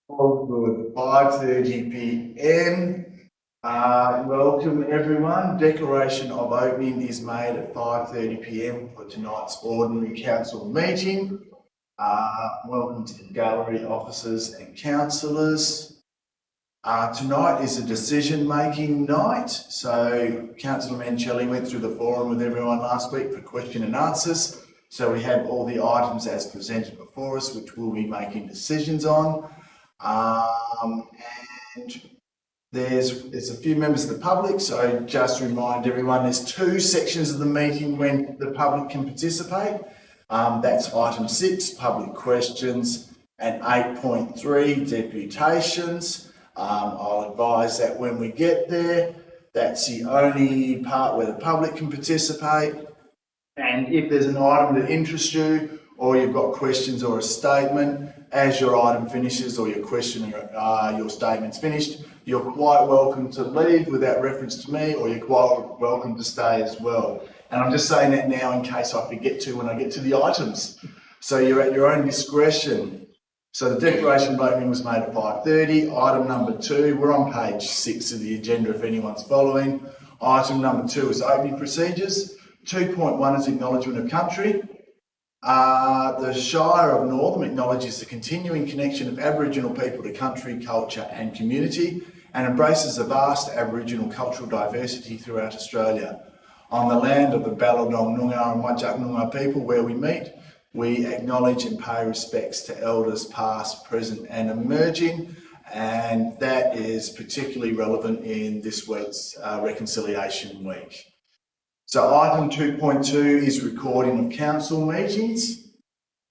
All good. 5:30 p.m. Welcome everyone. Declaration of opening is made at 5:30 p.m. for tonight's ordinary council meeting. Welcome to the gallery officers and councillors. Tonight is a decision-making night. So Councillor Mancelli went through the forum with everyone last week for question and answers. So we have all the items as presented before us, which we'll be making decisions on. And there's a few members of the public, so just to remind everyone, there's two sections of the meeting when the public can participate. That's item 6, public questions, and 8.3, deputations. I'll advise that when we get there, that's the only part where the public can participate. And if there's an item that interests you, or you've got questions or a statement, as your item finishes or your question or your statement's finished, you're quite welcome to leave without reference to me, or you're quite welcome to stay as well. And I'm just saying that now in case I forget to when I get to the items. So you're at your own discretion. So the declaration of opening was made at 5:30. Item number 2, we're on page 6 of the agenda if anyone's following. Item number 2 is opening procedures. 2.1 is acknowledgement of country. The Shire of Northam acknowledges the continuing connection of Aboriginal people to country, culture and community, and embraces a vast Aboriginal cultural diversity throughout Australia. On the land of the Ballardong Noongar and Whadjuk Noongar people where we meet, we acknowledge and pay respects to elders past, present and emerging, and that is particularly relevant in this week's Reconciliation Week. So item 2.2 is recording of council meetings.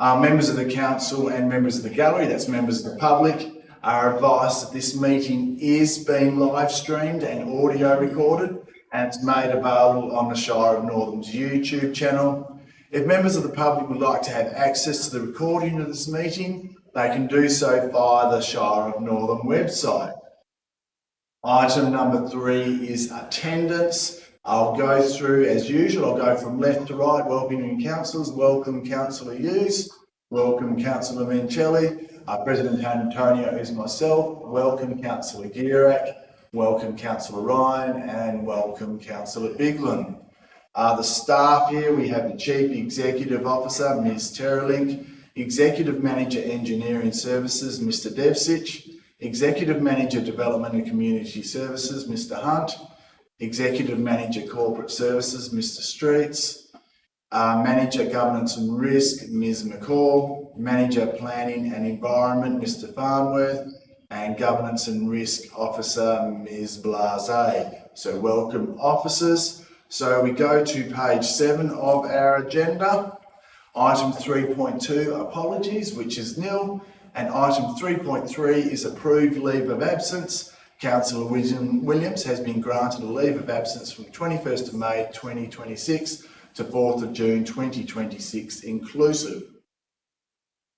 Members of the council and members of the gallery, that's members of the public, are advised that this meeting is being live streamed and audio recorded, and it's made available on the Shire of Northam's YouTube channel. If members of the public would like to have access to the recording of this meeting, they can do so via the Shire of Northam website. Item number 3 is attendance. I'll go through as usual. I'll go from left to right. Welcoming councillors. Welcome Councillor Hughes. Welcome Councillor Mancelli. President Antonio is myself. Welcome Councillor Gierak. Welcome Councillor Ryan, and welcome Councillor Bigland. The staff here, we have the Chief Executive Officer, Ms. Terralink, Executive Manager Engineering Services, Mr. Devsich, Executive Manager Development and Community Services, Mr. Hunt, Executive Manager Corporate Services, Mr. Streets, Manager Governance and Risk, Ms. McCall, Manager Planning and Environment, Mr. Farnworth, and Governance and Risk Officer, Ms. Blase. So welcome officers. So we go to page 7 of our agenda. Item 3.2, apologies, which is nil, and item 3.3 is approved leave of absence. Councillor Williams has been granted a leave of absence from 21st of May 2026 to 4th of June 2026 inclusive.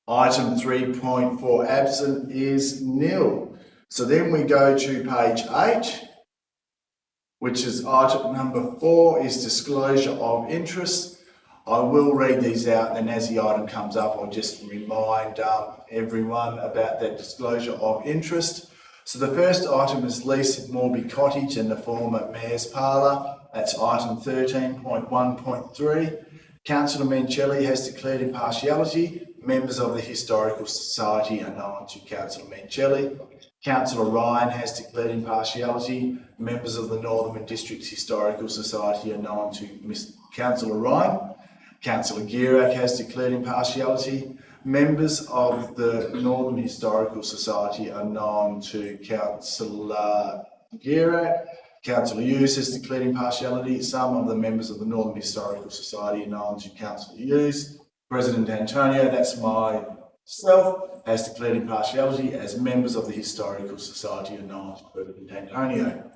Item 3.4 absent is nil. So then we go to page 8, which is item number 4 is disclosure of interest. I will read these out, and as the item comes up, I'll just remind everyone about that disclosure of interest. So the first item is lease of Morby Cottage and the former Mayor's Parlour. That's item 13.1.3. Councillor Mancelli has declared impartiality. Members of the Historical Society are known to Councillor Mancelli. Councillor Ryan has declared impartiality. Members of the Northern Districts Historical Society are known to Councillor Ryan. Councillor Gierak has declared impartiality. Members of the Northern Historical Society are known to Councillor Gierak. Councillor Hughes has declared impartiality. Some of the members of the Northern Historical Society are known to Councillor Hughes. President Antonio, that's myself, has declared impartiality, as members of the Historical Society are known to President Antonio.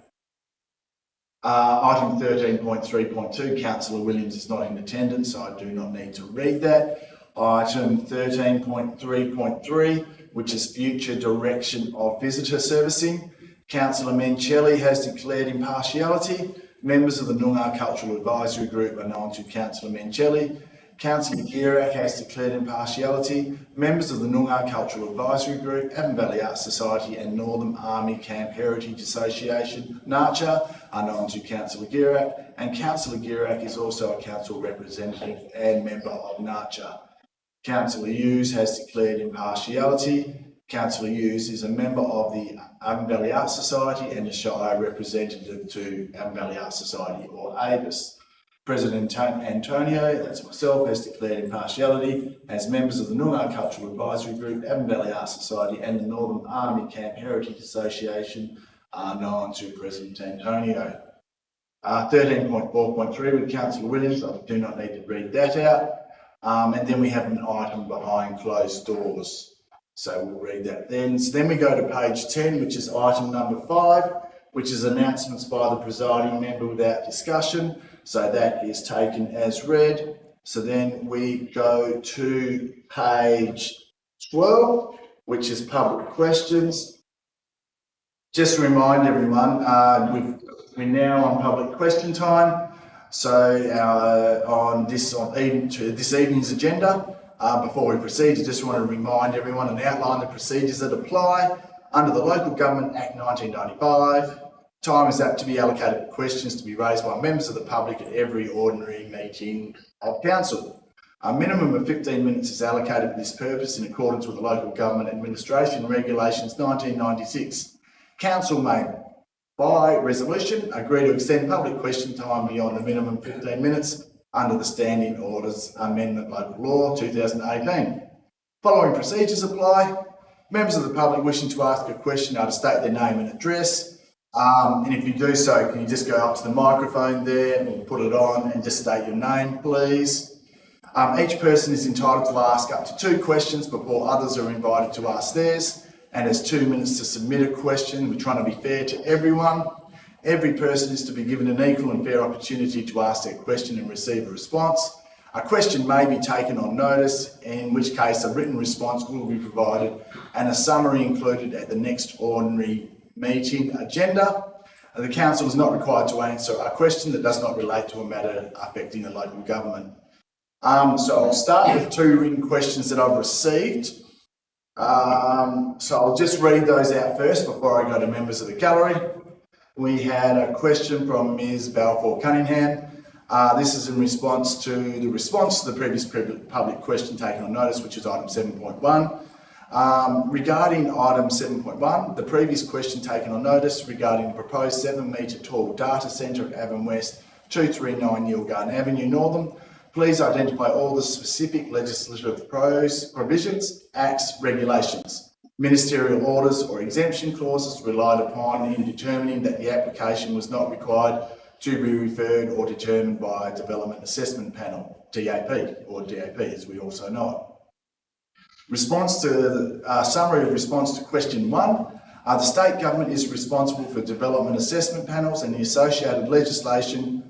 Item 13.3.2, Councillor Williams is not in attendance, so I do not need to read that. Item 13.3.3, which is future direction of visitor servicing. Councillor Mancelli has declared impartiality. Members of the Noongar Cultural Advisory Group are known to Councillor Mancelli. Councillor Gierak has declared impartiality. Members of the Noongar Cultural Advisory Group, Avon Valley Arts Society and Northern Army Camp Heritage Association, NARCHA, are known to Councillor Gierak, and Councillor Gierak is also a council representative and member of NARCHA. Councillor Hughes has declared impartiality. Councillor Hughes is a member of the Avon Valley Arts Society and a Shire representative to Avon Valley Arts Society, or AVIS. President Antonio, that's myself, has declared impartiality as members of the Noongar Cultural Advisory Group, Avon Valley Arts Society and the Northern Army Camp Heritage Association are known to President Antonio. 13.4.3 with Councillor Williams, I do not need to read that out. And then we have an item behind closed doors. So we'll read that then. So then we go to page 10, which is item number 5, which is announcements by the presiding member without discussion. So that is taken as read. So then we go to page 12, which is public questions. Just to remind everyone, we're now on public question time. So on this evening's agenda, before we proceed, I just want to remind everyone and outline the procedures that apply under the Local Government Act 1995. Time is apt to be allocated for questions to be raised by members of the public at every ordinary meeting of council. A minimum of 15 minutes is allocated for this purpose in accordance with the Local Government Administration Regulations 1996. Council may, by resolution, agree to extend public question time beyond the minimum 15 minutes under the Standing Orders Amendment Local Law 2018. Following procedures apply. Members of the public wishing to ask a question are to state their name and address. And if you do so, can you just go up to the microphone there and put it on and just state your name, please. Each person is entitled to ask up to 2 questions before others are invited to ask theirs, and there's 2 minutes to submit a question. We're trying to be fair to everyone. Every person is to be given an equal and fair opportunity to ask their question and receive a response. A question may be taken on notice, in which case a written response will be provided and a summary included at the next ordinary meeting agenda. The council is not required to answer a question that does not relate to a matter affecting the local government. So I'll start with 2 written questions that I've received. So I'll just read those out first before I go to members of the gallery. We had a question from Ms. Balfour Cunningham. This is in response to the previous public question taken on notice, which is item 7.1. Regarding item 7.1, the previous question taken on notice regarding the proposed 7-metre tall data centre at Avon West, 239 Yilgarn Avenue, Northam, please identify all the specific legislative provisions, acts, regulations, ministerial orders or exemption clauses relied upon in determining that the application was not required to be referred or determined by a Development Assessment Panel, DAP, or DAP as we also know it. Response to the summary of response to question 1. The state government is responsible for development assessment panels and the associated legislation,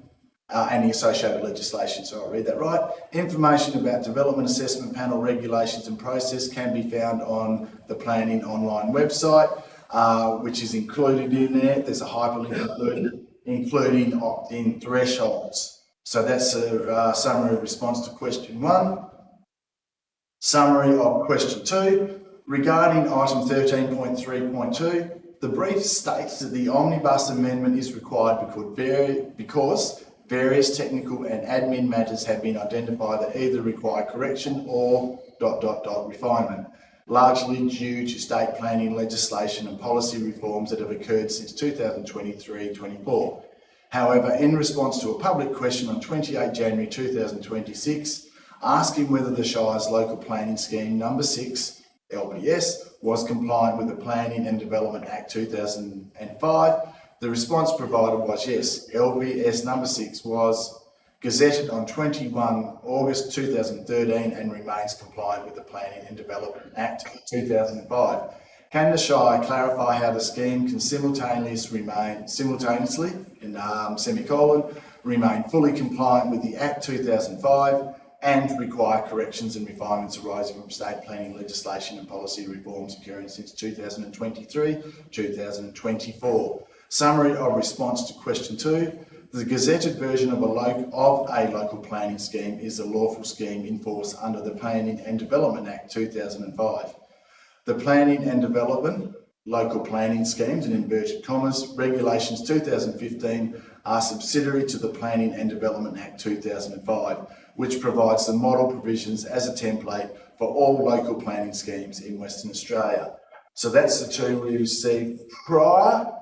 so I'll read that right. Information about development assessment panel regulations and process can be found on the planning online website, which is included in there. There's a hyperlink including opt-in thresholds. So that's a summary of response to question 1. Summary of question 2. Regarding item 13.3.2, the brief states that the omnibus amendment is required because various technical and admin matters have been identified that either require correction or ... refinement, largely due to state planning legislation and policy reforms that have occurred since 2023-24. However, in response to a public question on 28 January 2026, asking whether the Shire's Local Planning Scheme number 6, LPS, was compliant with the Planning and Development Act 2005, the response provided was yes, LPS number 6 was gazetted on 21 August 2013 and remains compliant with the Planning and Development Act 2005. Can the Shire clarify how the scheme can simultaneously remain fully compliant with the Act 2005 and require corrections and refinements arising from state planning legislation and policy reforms occurring since 2023-2024. Summary of response to question 2. The gazetted version of a local planning scheme is a lawful scheme in force under the Planning and Development Act 2005. The Planning and Development Local Planning Schemes, in inverted commas, Regulations 2015 are subsidiary to the Planning and Development Act 2005, which provides the model provisions as a template for all local planning schemes in Western Australia. So that's the two we received prior.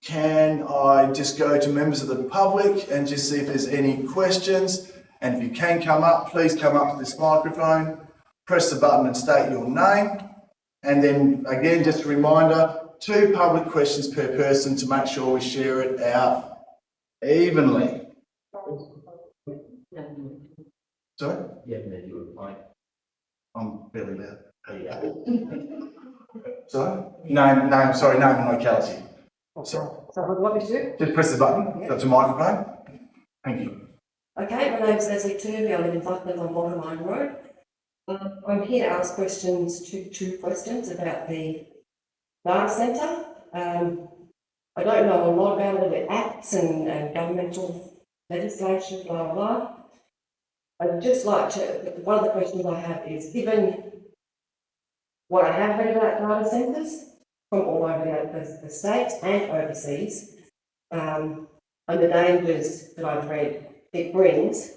Can I just go to members of the public and just see if there's any questions? And if you can come up, please come up to this microphone, press the button and state your name. And then again, just a reminder, 2 public questions per person to make sure we share it out evenly. Sorry? Yeah, maybe you would like. I'm fairly loud. Sorry? Name and locality. So what do we do? Just press the button, that's a microphone. Thank you. Okay, my name is Leslie Turvey, I live in Buckland on Bottomline Road. I'm here to ask two questions about the data centre. I don't know a lot about all the acts and governmental legislation, blah, blah, blah. I'd just like to, one of the questions I have is, given what I have read about data centres from all over the state and overseas, and the dangers that I've read it brings,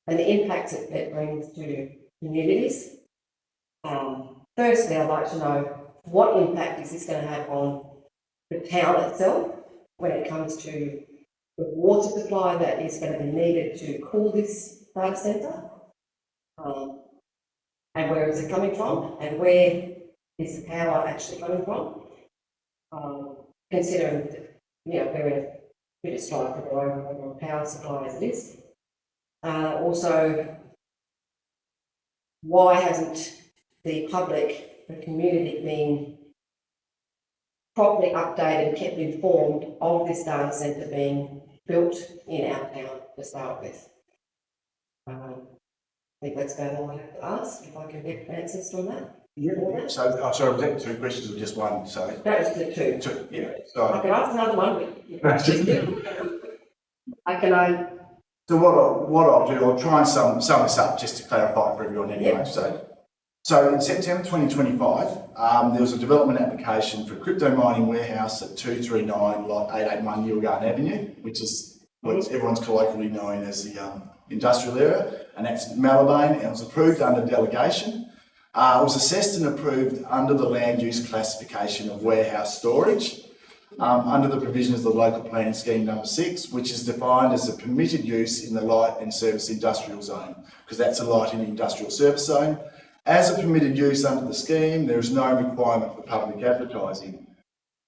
and the impacts it brings to communities. Firstly, I'd like to know what impact is this going to have on the town itself when it comes to the water supply that is going to be needed to cool this data centre, and where is it coming from, and where is the power actually coming from? Considering that, we're in a bit of strife with our overall power supply as it is. Also, why hasn't the public, the community, been properly updated and kept informed of this data centre being built in our town to start with? I think that's about all I have to ask, if I can get answers from that. Yeah. So, sorry, was that 2 questions or just one? Sorry. That was the 2. 2, yeah. Sorry. I can ask another one, but So what I'll do, I'll try and sum this up just to clarify for everyone anyway. Yep. So in September 2025, there was a development application for a crypto mining warehouse at 239 lot 881 Yilgarn Avenue, which is what everyone's colloquially known as the industrial area, and that's Malabane, and it was approved under delegation. It was assessed and approved under the land use classification of warehouse storage, under the provisions of the Local Planning Scheme number 6, which is defined as a permitted use in the light and service industrial zone, because that's a light and industrial service zone. As a permitted use under the scheme, there is no requirement for public advertising.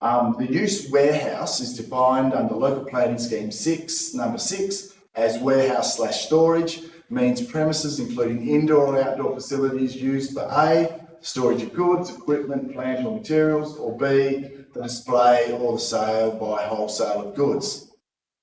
The use warehouse is defined under Local Planning Scheme 6, number 6, as warehouse/storage, means premises including indoor or outdoor facilities used for A, storage of goods, equipment, plant or materials, or B, the display or the sale by wholesale of goods.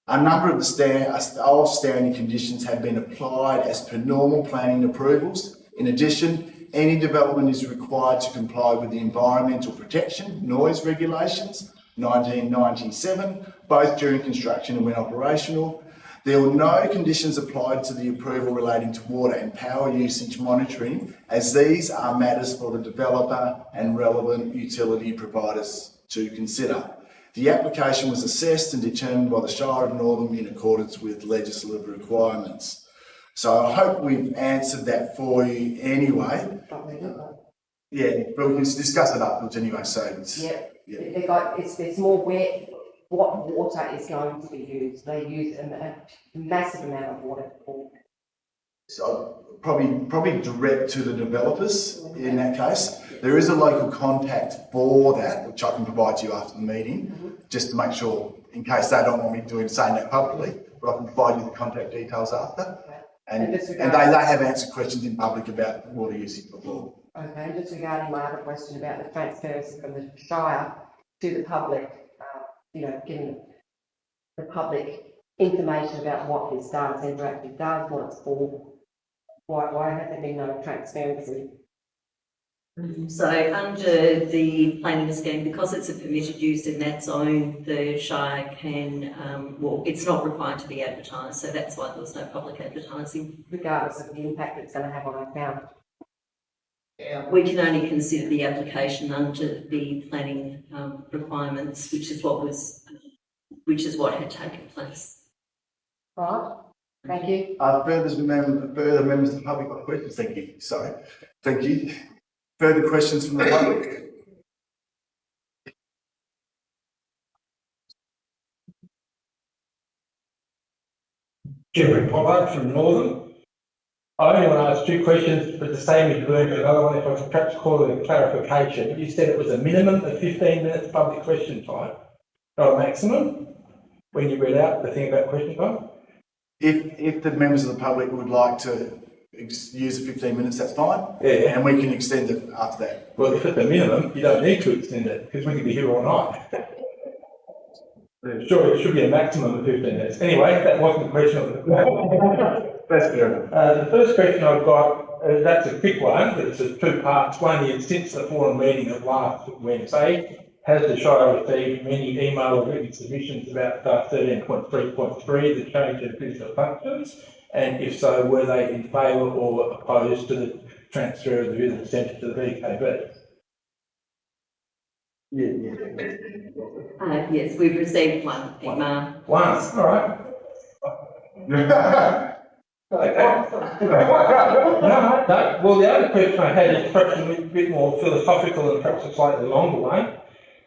A number of the old standing conditions have been applied as per normal planning approvals. In addition, any development is required to comply with the Environmental Protection Noise Regulations 1997, both during construction and when operational. There were no conditions applied to the approval relating to water and power usage monitoring, as these are matters for the developer and relevant utility providers to consider. The application was assessed and determined by the Shire of Northam in accordance with legislative requirements. So I hope we've answered that for you anyway. Yeah, but we can discuss it afterwards anyway, so it's... Yeah, it's more where, what water is going to be used. They use a massive amount of water. So probably direct to the developers in that case. There is a local contact for that, which I can provide to you after the meeting, just to make sure, in case they don't want me saying that publicly, but I can provide you the contact details after. And they have answered questions in public about water usage before. Okay, and just regarding my other question about the transparency from the Shire to the public, giving the public information about what this data centre actually does, what it's for, why has there been no transparency So under the planning scheme, because it's a permitted use in that zone, the Shire can, well, it's not required to be advertised, so that's why there was no public advertising. Regardless of the impact it's going to have on our town. We can only consider the application under the planning requirements, which is what had taken place. Right. Thank you. Further members of the public got questions? Thank you. Sorry. Thank you. Further questions from the public? Jeffrey Pollard from Northern. I only want to ask two questions, but the same as Vern, but another one if I could perhaps call it a clarification. You said it was a minimum of 15 minutes public question time, not a maximum, when you read out the thing about question time? If the members of the public would like to use the 15 minutes, that's fine. Yeah. And we can extend it after that. Well, if it's a minimum, you don't need to extend it, because we could be here all night. Sure, it should be a maximum of 15 minutes. Anyway, that wasn't the question. That's fair enough. The first question I've got, that's a quick one, but it's two parts. One is, since the forum meeting of last Wednesday, has the Shire received many email or written submissions about 13.3.3, the change in physical functions? And if so, were they in favour or opposed to the transfer of the visitor centre to the BKB? Yes, we've received one email. One, all right. Okay. No. Well, the other question I had is perhaps a bit more philosophical and perhaps a slightly longer one.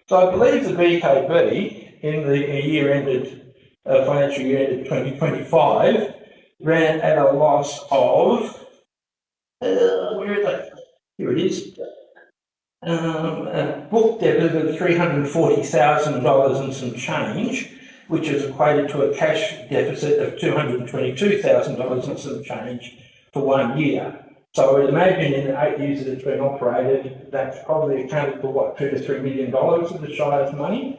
So I believe the BKB in the year ended, financial year ended 2025, ran at a loss of, where is that? Here it is. A book deficit of $340,000 and some change, which is equated to a cash deficit of $222,000 and some change for 1 year. So I would imagine in the 8 years that it's been operated, that's probably accounted for what, $2 to $3 million of the Shire's money.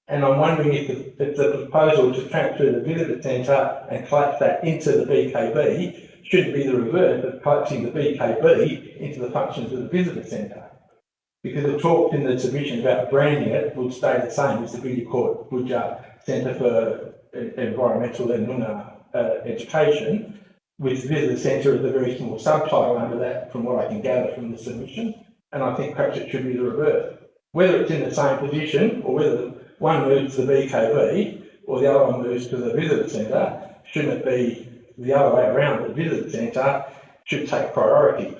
And I'm wondering if the proposal to transfer the visitor centre and collapse that into the BKB shouldn't be the reverse of collapsing the BKB into the functions of the visitor centre. Because the talk in the submission about branding it would stay the same as the Beauty Court Budja Centre for Environmental and Education, with the visitor centre as a very small subtitle under that, from what I can gather from the submission. And I think perhaps it should be the reverse. Whether it's in the same position or whether one moves to the BKB or the other one moves to the visitor centre, shouldn't it be the other way around? The visitor centre should take priority.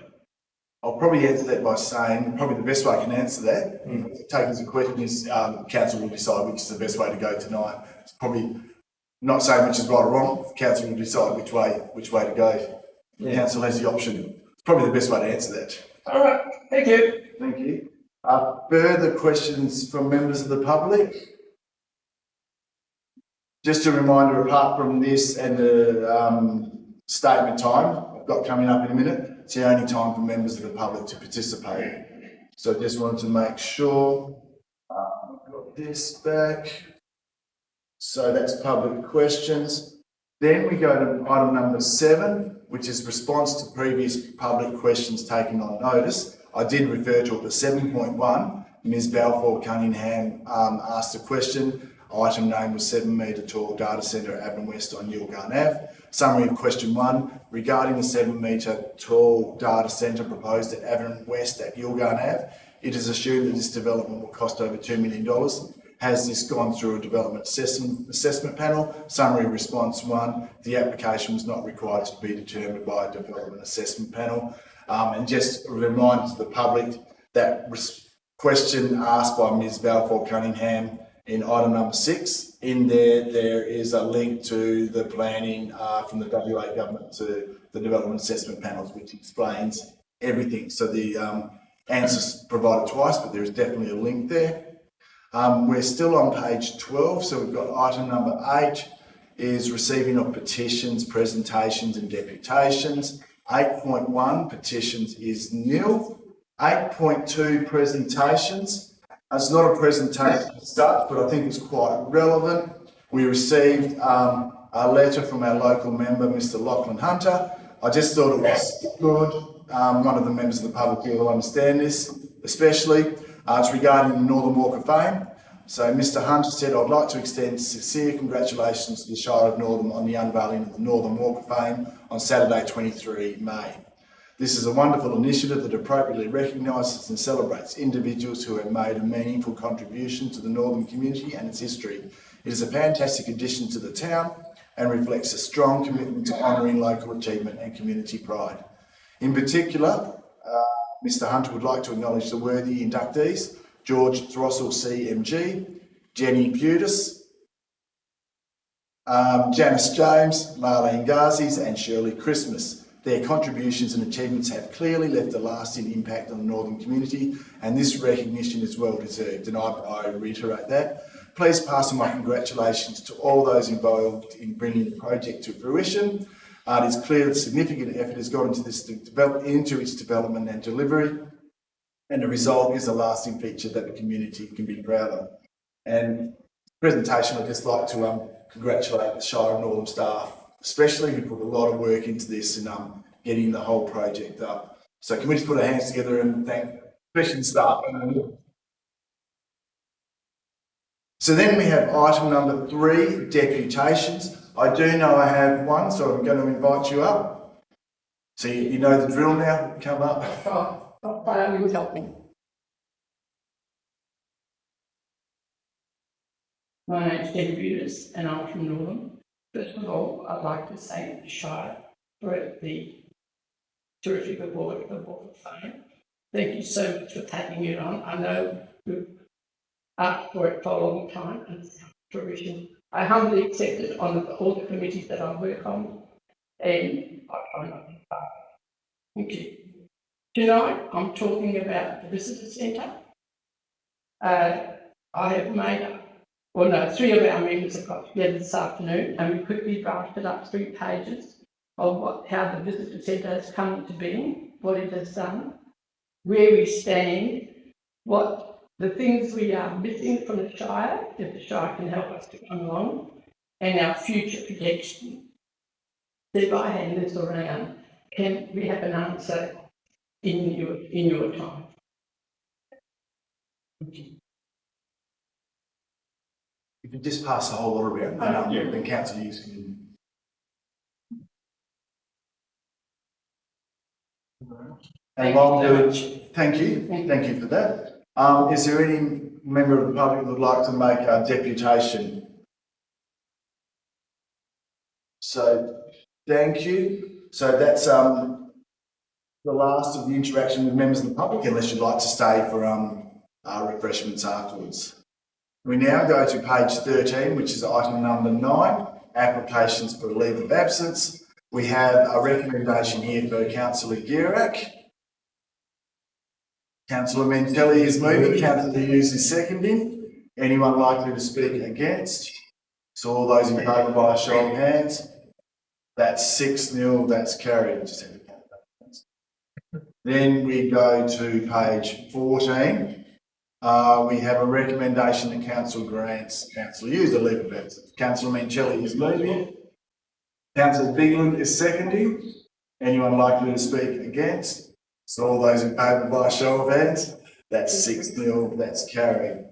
I'll probably answer that by saying, probably the best way I can answer that, taken as a question, is council will decide which is the best way to go tonight. It's probably not saying which is right or wrong. Council will decide which way to go. Yeah. Council has the option. It's probably the best way to answer that. All right, thank you. Thank you. Further questions from members of the public? Just a reminder, apart from this and the statement time I've got coming up in a minute, it's the only time for members of the public to participate. So I just wanted to make sure I've got this back. So that's public questions. Then we go to item number 7, which is response to previous public questions taken on notice. I did refer to it as 7.1. Ms. Balfour Cunningham asked a question. Item name was 7 metre tall data centre at Avon West on Yilgarn Ave. Summary of question 1, regarding the 7 metre tall data centre proposed at Avon West at Yilgarn Ave, it is assumed that this development will cost over $2 million. Has this gone through a development assessment panel? Summary response 1, the application was not required to be determined by a development assessment panel. And just a reminder to the public that question asked by Ms. Balfour Cunningham in item number 6, in there is a link to the planning from the WA government to the development assessment panels, which explains everything. So the answer's provided twice, but there is definitely a link there. We're still on page 12, so we've got item number 8 is receiving of petitions, presentations and deputations. 8.1 petitions is nil. 8.2 presentations. It's not a presentation as such, but I think it's quite relevant. We received a letter from our local member, Mr. Lachlan Hunter. I just thought it was good one of the members of the public here will understand this, especially. It's regarding the Northern Walk of Fame. So Mr Hunter said, I'd like to extend sincere congratulations to the Shire of Northern on the unveiling of the Northern Walk of Fame on Saturday 23 May. This is a wonderful initiative that appropriately recognises and celebrates individuals who have made a meaningful contribution to the Northern community and its history. It is a fantastic addition to the town and reflects a strong commitment to honouring local achievement and community pride. In particular, Mr Hunter would like to acknowledge the worthy inductees, George Throssell CMG, Jenny Putis, Janice James, Marlene Gazis and Shirley Christmas. Their contributions and achievements have clearly left a lasting impact on the Northern community, and this recognition is well deserved, and I reiterate that. Please pass on my congratulations to all those involved in bringing the project to fruition. It is clear that significant effort has gone into its development and delivery, and the result is a lasting feature that the community can be proud of. And presentation, I'd just like to congratulate the Shire of Northern staff, especially who put a lot of work into this and getting the whole project up. So can we just put our hands together and thank especially the staff. So then we have item number 3, deputations. I do know I have one, so I'm going to invite you up. So you know the drill now, come up. You would help me. My name's Debbie Butis and I'm from Northern. First of all, I'd like to thank the Shire for the terrific award of Walk of Fame. Thank you so much for taking it on. I know we've asked for it for a long time and it's come to fruition. I humbly accept it on all the committees that I work on, and I try not to be part of it. Thank you. Tonight, I'm talking about the visitor centre. I have made, well no, 3 of our members have got together this afternoon and we quickly drafted up 3 pages of how the visitor centre has come into being, what it has done, where we stand, what the things we are missing from the Shire, if the Shire can help us to come along, and our future projection. So if I hand this around, can we have an answer in your time? You can just pass the whole lot around, and then council use can. And while thank you for that. Is there any member of the public that would like to make a deputation? So, thank you. So that's the last of the interaction with members of the public, unless you'd like to stay for refreshments afterwards. We now go to page 13, which is item number 9, applications for leave of absence. We have a recommendation here for Councillor Gierak. Councillor Mentelli is moving, Councillor Hughes is seconding. Anyone likely to speak against? So all those in favour by a show of hands. That's 6-0, that's carried. Then we go to page 14. We have a recommendation that Council grants Councillor Hughes a leave of absence. Councillor Mentelli is moving. Councillor Bigland is seconding. Anyone likely to speak against? So all those in favour by a show of hands, that's 6-0, that's carried.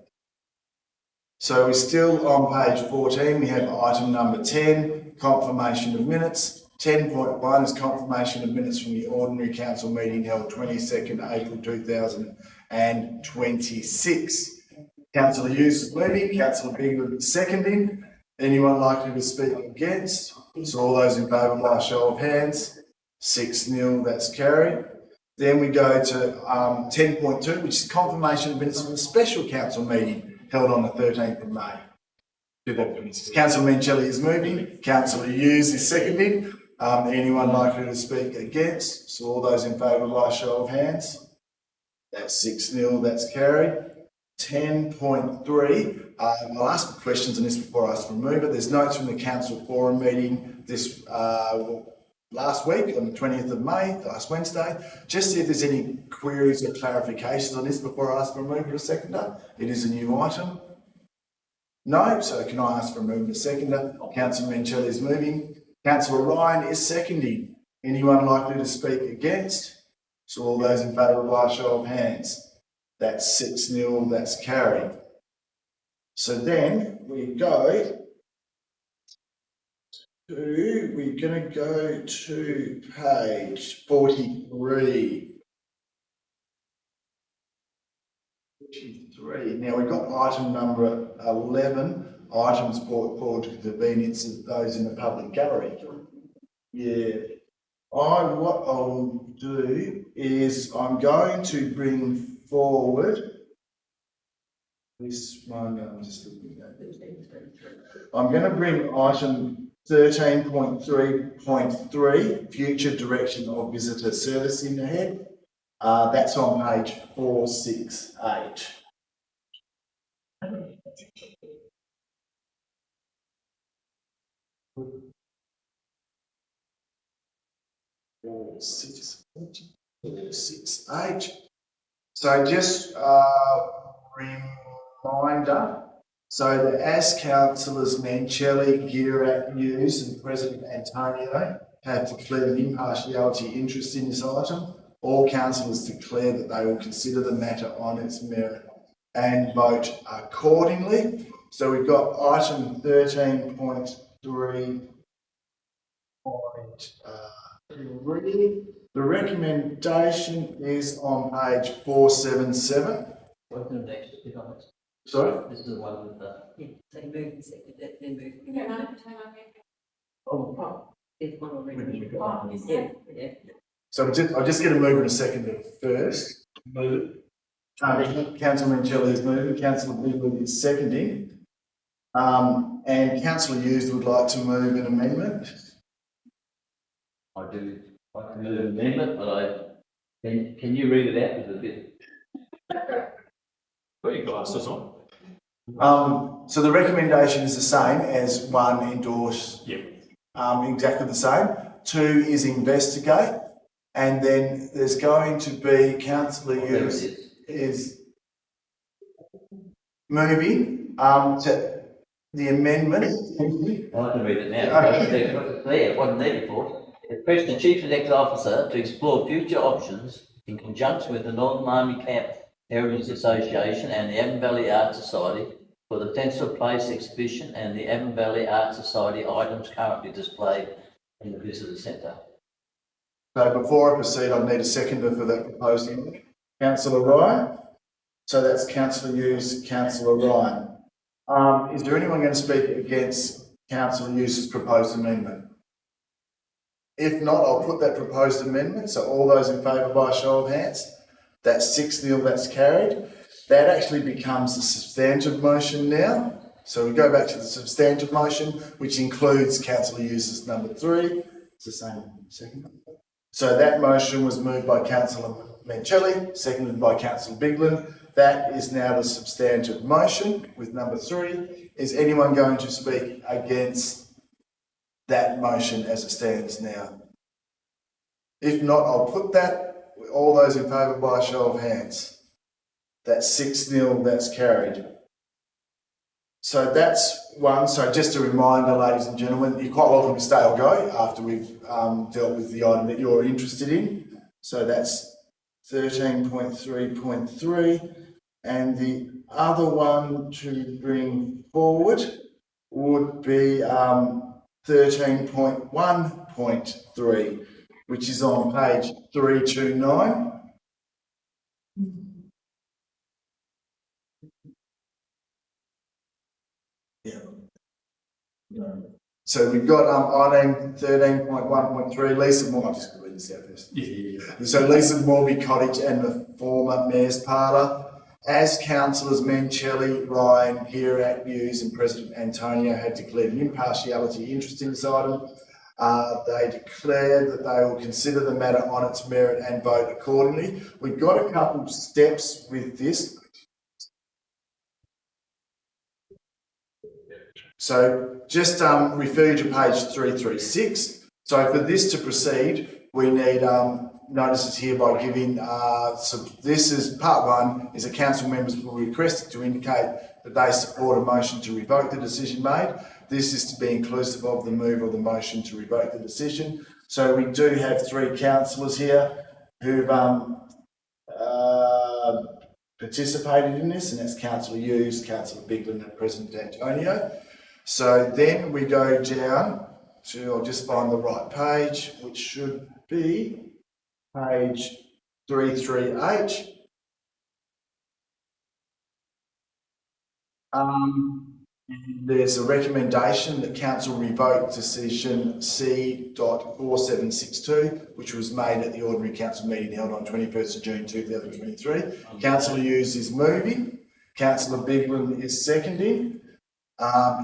So we're still on page 14, we have item number 10, confirmation of minutes. 10.1 is confirmation of minutes from the ordinary council meeting held 22nd April 2026. Councillor Hughes is moving, Councillor Bigwood is seconding. Anyone likely to speak against? So all those in favour by a show of hands, 6-0, that's carried. Then we go to 10.2, which is confirmation of minutes from the special council meeting held on the 13th of May 2026. Councillor Mentelli is moving, Councillor Hughes is seconding. Anyone likely to speak against? So all those in favour by a show of hands, that's 6-0, that's carried. 10.3, I'll ask for questions on this before I ask for a mover. There's notes from the council forum meeting this last week on the 20th of May, last Wednesday. Just see if there's any queries or clarifications on this before I ask for a mover or a seconder. It is a new item. No, so can I ask for a mover and a seconder? Councillor Mentelli is moving. Councillor Ryan is seconding. Anyone likely to speak against? So all those in favour by a show of hands. That's 6-0, that's carried. So then we're going to go to page 43. 43. Now we've got item number 11, items brought forward to the convenience of those in the public gallery. Yeah. What I'll do is I'm going to bring forward this one. I'm just looking at it. I'm going to bring item 13.3.3, future direction of visitor service in ahead. That's on page 468. Four, six, 8. So just reminder, so that as councillors Mancelli, Girat, Hughes and President Antonio have declared an impartiality interest in this item, all councillors declare that they will consider the matter on its merit and vote accordingly. So we've got item 13.3. The recommendation is on page 477. What's the next bit on it? Sorry? This is the one with the. Yeah, so move and second it, then move. Oh, There's one already. Oh, Yeah, yeah. So I'm just going to move in a second first. Move. Councillor Mancelli is moving, Councillor Bigwood is seconding. And Councillor Hughes would like to move an amendment. I do an amendment, but can you read it out with a bit? Put your glasses on. So the recommendation is the same as 1 endorse. Yep. Exactly the same. 2 is investigate. And then there's going to be Councillor Hughes is moving to the amendment. I can read it now. It wasn't there before. Request the Chief Elected Officer to explore future options in conjunction with the Northern Army Camp Heritage Association and the Avon Valley Art Society for the Stencil Place exhibition and the Avon Valley Art Society items currently displayed in the Visitor Centre. So before I proceed, I need a seconder for that proposed amendment. Councillor Ryan. So that's Councillor Hughes, Councillor Ryan. Is there anyone going to speak against Councillor Hughes' proposed amendment? If not, I'll put that proposed amendment. So all those in favour by a show of hands. That's 6-0, that's carried. That actually becomes the substantive motion now. So we go back to the substantive motion, which includes Councillor Hughes' number 3. It's the same second. So that motion was moved by Councillor Mancelli, seconded by Councillor Bigland. That is now the substantive motion with number 3. Is anyone going to speak against that motion as it stands now? If not, I'll put that. All those in favour by a show of hands. That's 6-0, that's carried. So that's one. So just a reminder, ladies and gentlemen, you're quite welcome to stay or go after we've dealt with the item that you're interested in. So that's 13.3.3. And the other one to bring forward would be 13.1.3, which is on page 329. Yeah. So we've got item 13.1.3, Lisa Moore. I'm just going to read this out first. Yeah. So Lisa Morby Cottage and the former Mayor's Parlour. As councillors Mancelli, Ryan, Girat, Hughes and President Antonio had declared an impartiality interest in this item, they declared that they will consider the matter on its merit and vote accordingly. We've got a couple of steps with this. So just refer you to page 336. So for this to proceed, we need notices hereby giving. So this is part 1, is a council members will be requested to indicate that they support a motion to revoke the decision made. This is to be inclusive of the move of the motion to revoke the decision. So we do have 3 councillors here. who've participated in this, and that's Councillor Hughes, Councillor Bigland and President Antonio. So then we go down to, I'll just find the right page, which should be page 338. There's a recommendation that council revoke decision C.4762, which was made at the ordinary council meeting held on 21st of June 2023. Councillor Hughes is moving. Councillor Bigland is seconding.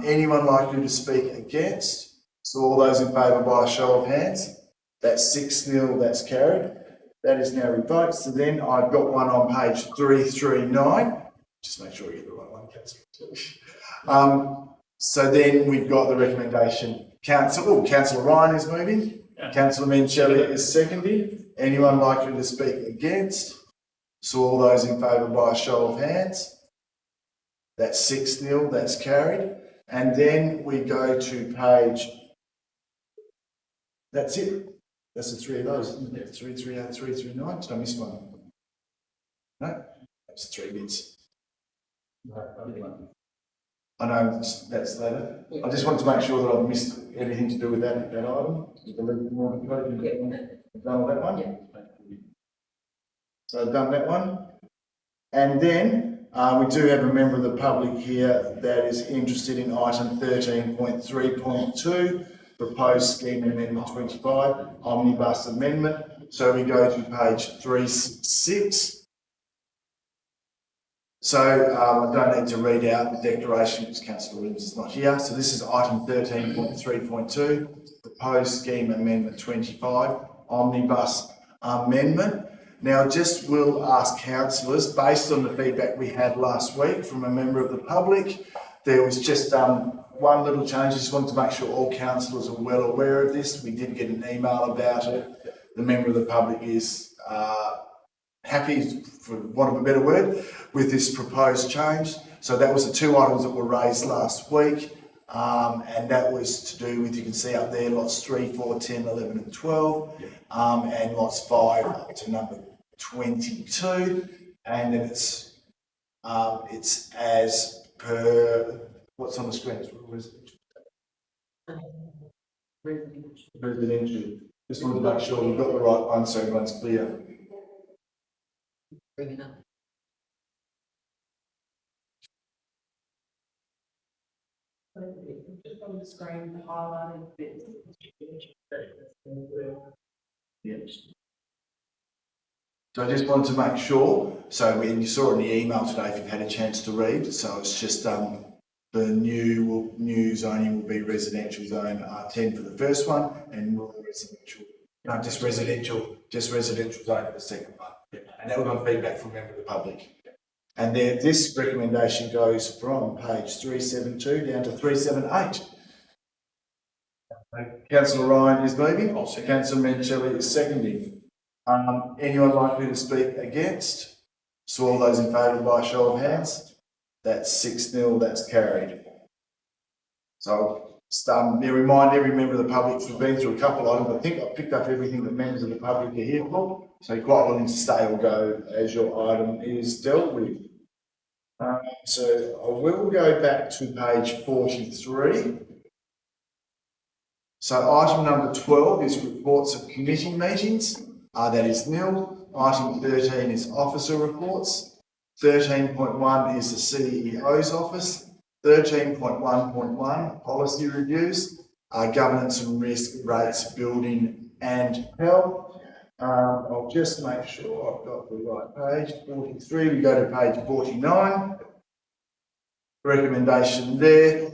Anyone likely to speak against? So all those in favour by a show of hands? That's 6-0, that's carried. That is now revoked. So then I've got one on page 339. Just make sure you get the right one, Councillor. So then we've got the recommendation. Councillor Ryan is moving. Councillor Mencheli is seconding. Anyone likely to speak against? So all those in favour by a show of hands? That's 6-0, that's carried. And then we go to page, that's it. That's the three of those, isn't it? 338, 339. Did I miss one? No, that's the three bits. I know that's later. I just wanted to make sure that I've missed anything to do with that item. Done all that one? So I've done that one. And then we do have a member of the public here that is interested in item 13.3.2, proposed scheme amendment 25, omnibus amendment. So we go to page 36. So I don't need to read out the declaration because Councillor Williams is not here. So this is item 13.3.2, proposed scheme amendment 25, omnibus amendment. Now just will ask councillors, based on the feedback we had last week from a member of the public, there was just one little change. Just wanted to make sure all councillors are well aware of this. We did get an email about it. The member of the public is happy, for want of a better word, with this proposed change. So that was the two items that were raised last week, and that was to do with, you can see up there, lots 3, 4, 10, 11 and 12, and lots 5 up to number 22, and then it's as per, what's on the screen? Residential. Just wanted to make sure we've got the right one so everyone's clear. Bring it up. Just on the screen, the highlighted bits. Yes. So I just wanted to make sure, so when you saw in the email today, if you've had a chance to read, so it's just the new zoning will be residential zone R10 for the first one, and residential, no, just residential zone for the second one. And that was on feedback from a member of the public. And then this recommendation goes from page 372 down to 378. Councillor Ryan is moving. Councillor Mencheli is seconding. Anyone likely to speak against? So all those in favour by a show of hands? That's 6-0, that's carried. So remind every member of the public, we've been through a couple of items. I think I've picked up everything that members of the public are here for. So you're quite willing to stay or go as your item is dealt with. So I will go back to page 43. So item number 12 is reports of committee meetings. That is nil. Item 13 is officer reports. 13.1 is the CEO's office. 13.1.1 policy reviews. Governance and risk, rates, building and health. I'll just make sure I've got the right page. 43, we go to page 49. Recommendation there.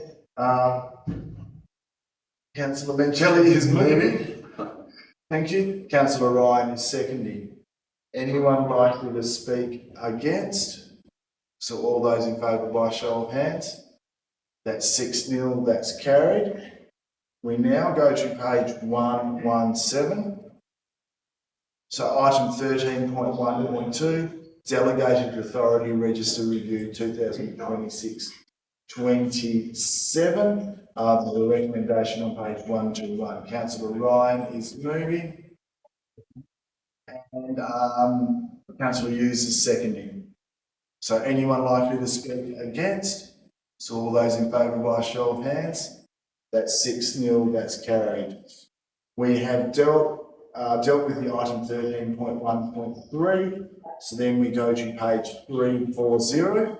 Councillor Mencheli is moving. Thank you. Councillor Ryan is seconding. Anyone likely to speak against? So all those in favour by show of hands? That's 6-0, that's carried. We now go to page 117. So item 13.1.2, Delegated Authority Register Review 2026-27. The recommendation on page 121. Councillor Ryan is moving. and councillor Hughes is seconding. So anyone likely to speak against? So all those in favour by a show of hands? That's 6-0, that's carried. We have dealt with the item 13.1.3, so then we go to page 340.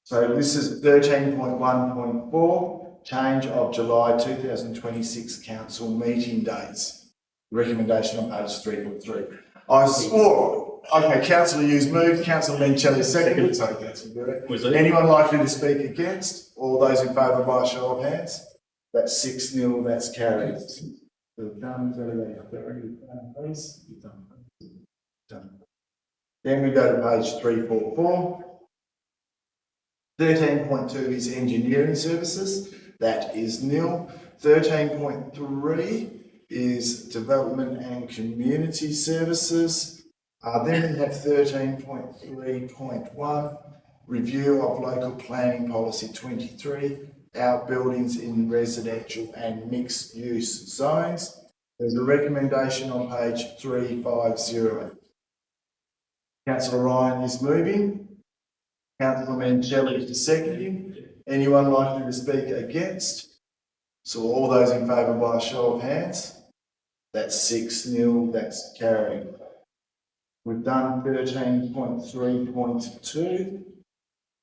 So this is 13.1.4, change of July 2026 council meeting dates. Recommendation on page 3.3. I swore, okay, councillor Hughes moved, councillor Mencelli seconded, sorry, councillor Guerra. Anyone likely to speak against? All those in favour by a show of hands? That's 6-0, that's carried. We've done, please. Done. Then we go to page 344. 13.2 is engineering services, that is nil. 13.3 is development and community services. Then we have 13.3.1, review of local planning policy 23, outbuildings in residential and mixed use zones. There's a recommendation on page 350. Councillor Ryan is moving. Councillor Mencelli is seconding. Anyone likely to speak against? So all those in favour by a show of hands? That's 6-0, that's carried. We've done 13.3.2.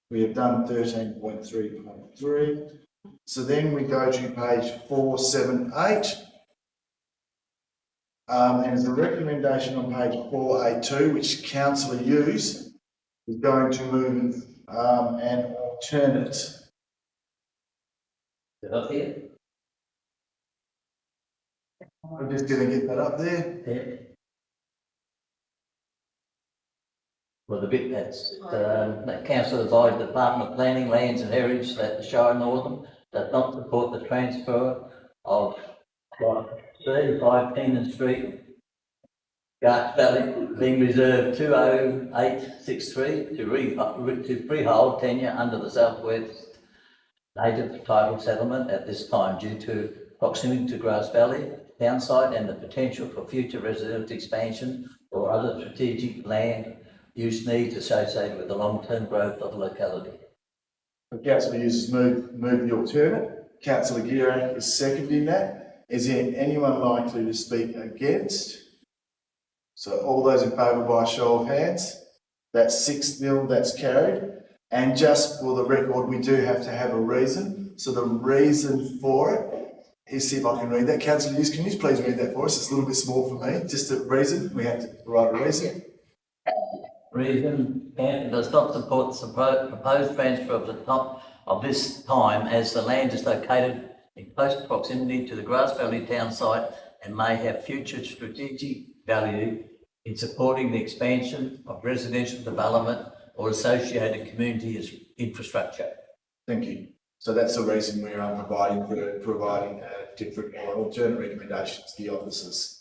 We have done 13.3.3. So then we go to page 478. And there's a recommendation on page 482, which councillor Hughes is going to move an alternate. Is it up here? I'm just going to get that up there. Yeah. Well, the bit that council advised the Department of Planning, Lands and Heritage that the Shire Northern does not support the transfer of 35 Keenan Street, Garth Valley, being reserved 20863 to freehold tenure under the Southwest Native Title Settlement at this time due to proximity to Grass Valley town site and the potential for future residential expansion or other strategic land use needs associated with the long-term growth of the locality. Councillor Hughes has moved the alternate. Councillor Guerra is seconding that. Is there anyone likely to speak against? So all those in favour by a show of hands? That's 6-0, that's carried. And just for the record, we do have to have a reason. So the reason for it is, see if I can read that. Councillor Hughes, can you please read that for us? It's a little bit small for me. Just a reason. We have to provide a reason. Reason, council does not support the proposed transfer of the top of this time as the land is located in close proximity to the Grass Valley town site and may have future strategic value in supporting the expansion of residential development or associated community infrastructure. Thank you. So that's the reason we are providing different or alternate recommendations to the officers.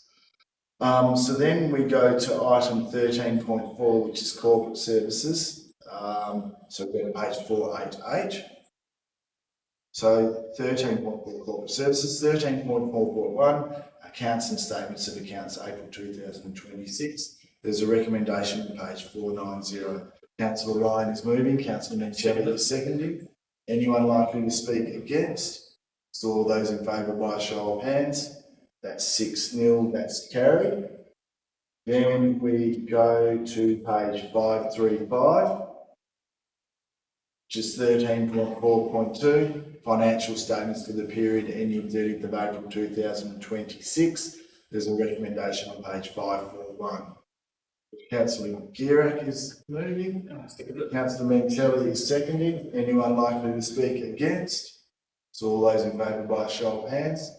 So then we go to item 13.4, which is corporate services. So we're on page 488. So 13.4 corporate services, 13.4.1 accounts and statements of accounts April 2026. There's a recommendation on page 490. Councillor Ryan is moving, Councillor Mencelli is seconding. Anyone likely to speak against? So all those in favour by a show of hands? That's 6-0, that's carried. Then we go to page 535, which is 13.4.2, financial statements for the period ending 30th of April 2026. There's a recommendation on page 541. Councillor Guerra is moving, Councillor Mencelli is seconding. Anyone likely to speak against? So all those in favour by a show of hands?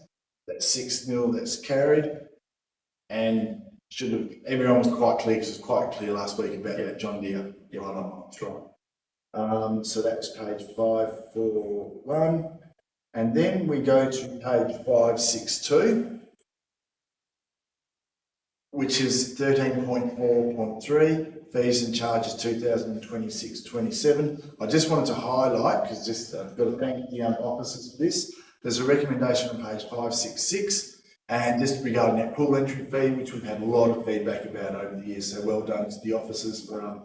That's 6-0, that's carried. And everyone was quite clear, because it was quite clear last week about that John Deere. Yeah, I know, that's right. So that's page 541. And then we go to page 562, which is 13.4.3, fees and charges 2026-27. I just wanted to highlight, because I've got to thank the officers for this. There's a recommendation on page 566, And just regarding that pool entry fee, which we've had a lot of feedback about over the years, so well done to the officers for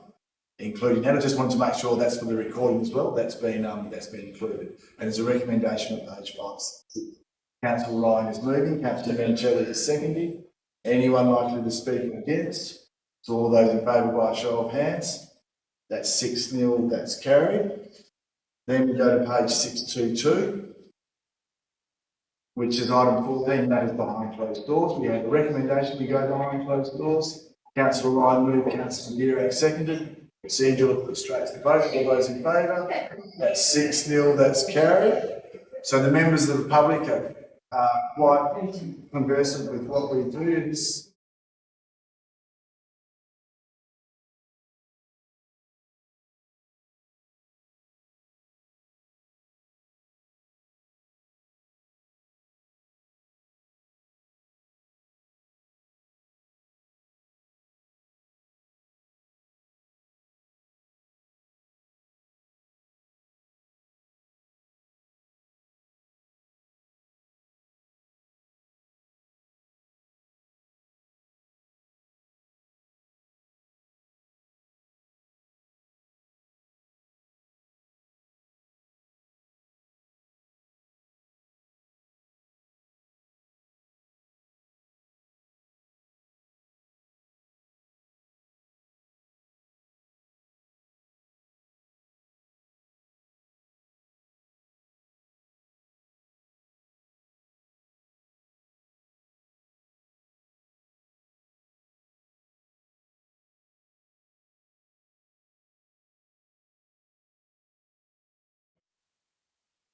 including that. I just wanted to make sure that's for the recording as well. That's been included, and there's a recommendation on page 5. Councillor Ryan is moving. Councillor Mencheli is seconding. Anyone likely to speak against? So all those in favour by a show of hands. That's 6-0. That's carried. Then we go to page 622, which is item 14. That is behind closed doors. We have a recommendation. We go behind closed doors. Councillor Ryan moved. Councillor Dirac seconded. Procedural, put straight to the vote. All those in favour? That's 6-0. That's carried. So the members of the public are quite conversant with what we do.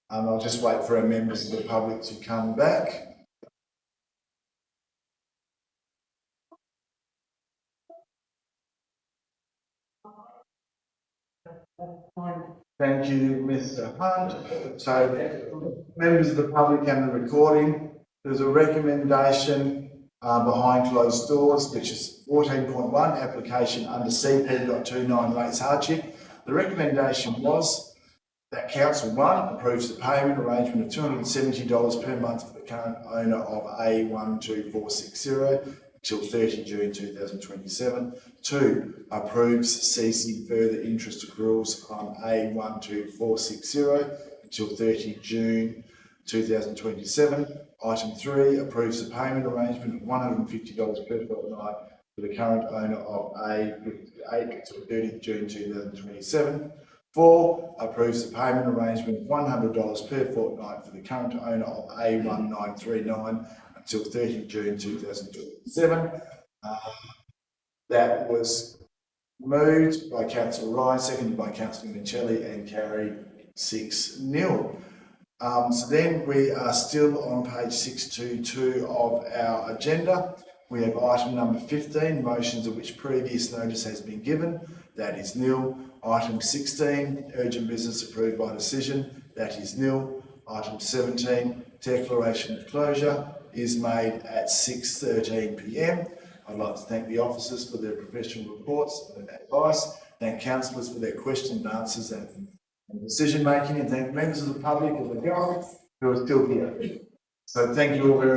I'll just wait for our members of the public to come back. Thank you, Mr. Hunt. So, members of the public and the recording, there's a recommendation behind closed doors, which is 14.1, application under CP.29 rates hardship. The recommendation was that Council 1 approves the payment arrangement of $270 per month for the current owner of A12460 till 30 June 2027. 2, approves ceasing further interest accruals on A12460 until 30 June 2027. Item 3, approves the payment arrangement of $150 per fortnight for the current owner of A58 till 30 June 2027. 4, approves the payment arrangement of $100 per fortnight for the current owner of A1939 until 30 June 2027. That was moved by Councillor Ryan, seconded by Councillor Mencheli, and carried 6-0. So then we are still on page 622 of our agenda. We have item number 15, motions of which previous notice has been given. That is nil. Item 16, urgent business approved by decision. That is nil. Item 17, declaration of closure is made at 6:13 p.m. I'd like to thank the officers for their professional reports and advice. Thank councillors for their questions and answers and decision making, and thank members of the public of the government who are still here. So thank you all very